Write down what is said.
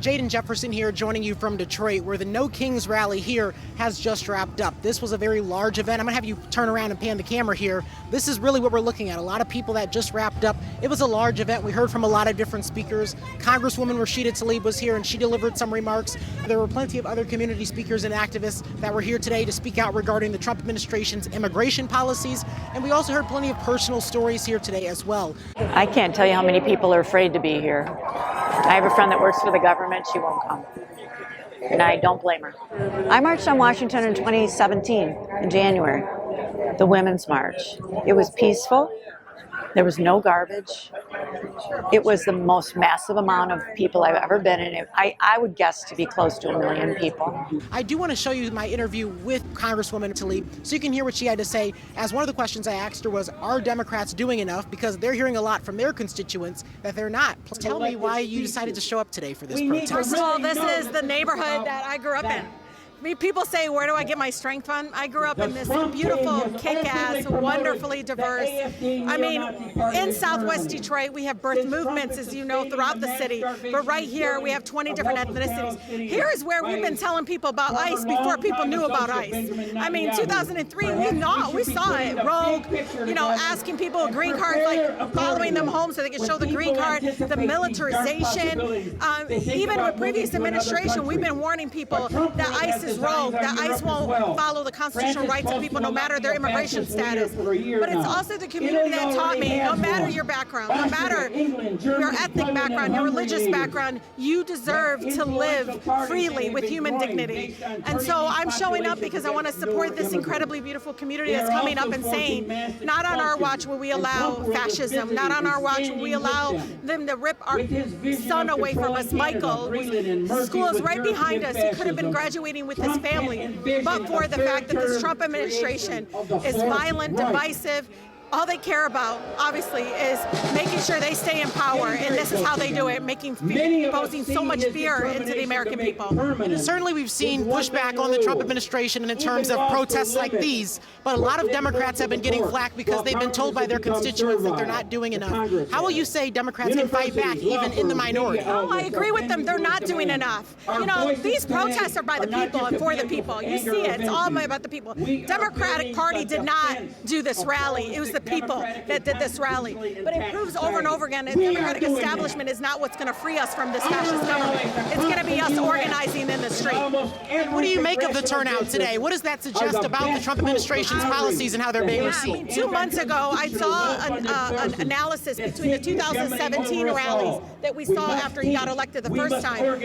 Jaden Jefferson here, joining you from Detroit, where the No Kings rally here has just wrapped up. This was a very large event. I'm going to have you turn around and pan the camera here. This is really what we're looking at. A lot of people that just wrapped up. It was a large event. We heard from a lot of different speakers. Congresswoman Rashida Tlaib was here, and she delivered some remarks. There were plenty of other community speakers and activists that were here today to speak out regarding the Trump administration's immigration policies. And we also heard plenty of personal stories here today as well. I can't tell you how many people are afraid to be here. I have a friend that works for the government. She won't come. And I don't blame her. I marched on Washington in 2017, in January, the Women's March. It was peaceful. There was no garbage. It was the most massive amount of people I've ever been in. I would guess to be close to 1 million people. I do want to show you my interview with Congresswoman Tlaib so you can hear what she had to say, as one of the questions I asked her was, are Democrats doing enough? Because they're hearing a lot from their constituents that they're not. Tell me why you decided to show up today for this protest. First of all, this is the neighborhood that I grew up in. People say, where do I get my strength from? I grew up in this beautiful, kick-ass, wonderfully diverse. I mean, in Southwest Detroit, we have birth movements, as you know, throughout the city. But right here, we have 20 different ethnicities. Here is where we've been telling people about ICE before people knew about ICE. I mean, 2003, we saw it. Rogue, asking people green cards, like following them home so they could show the green card, the militarization. Even with previous administration, we've been warning people that ICE is rogue, that ICE won't follow the constitutional rights of people no matter their immigration status. But it's also the community that taught me, no matter your background, no matter your ethnic background, your religious background, you deserve to live freely with human dignity. And so I'm showing up because I want to support this incredibly beautiful community that's coming up and saying, not on our watch will we allow fascism, not on our watch will we allow them to rip our son away from us. Michael, school is right behind us. He could have been graduating with his family, but for the fact that this Trump administration is violent, divisive. All they care about, obviously, is making sure they stay in power, and this is how they do it, posing so much fear into the American people. Certainly we've seen pushback on the Trump administration in terms of protests like these, but a lot of Democrats have been getting flack because they've been told by their constituents that they're not doing enough. How will you say Democrats can fight back, even in the minority? Oh, I agree with them. They're not doing enough. These protests are by the people and for the people. You see it. It's all about the people. Democratic Party did not do this rally. It was the people that did this rally. But it proves over and over again that the Democratic establishment is not what's going to free us from this fascist government. It's going to be us organizing in the street. What do you make of the turnout today? What does that suggest about the Trump administration's policies and how they're being received? 2 months ago, I saw an analysis between the 2017 rallies that we saw after he got elected the first time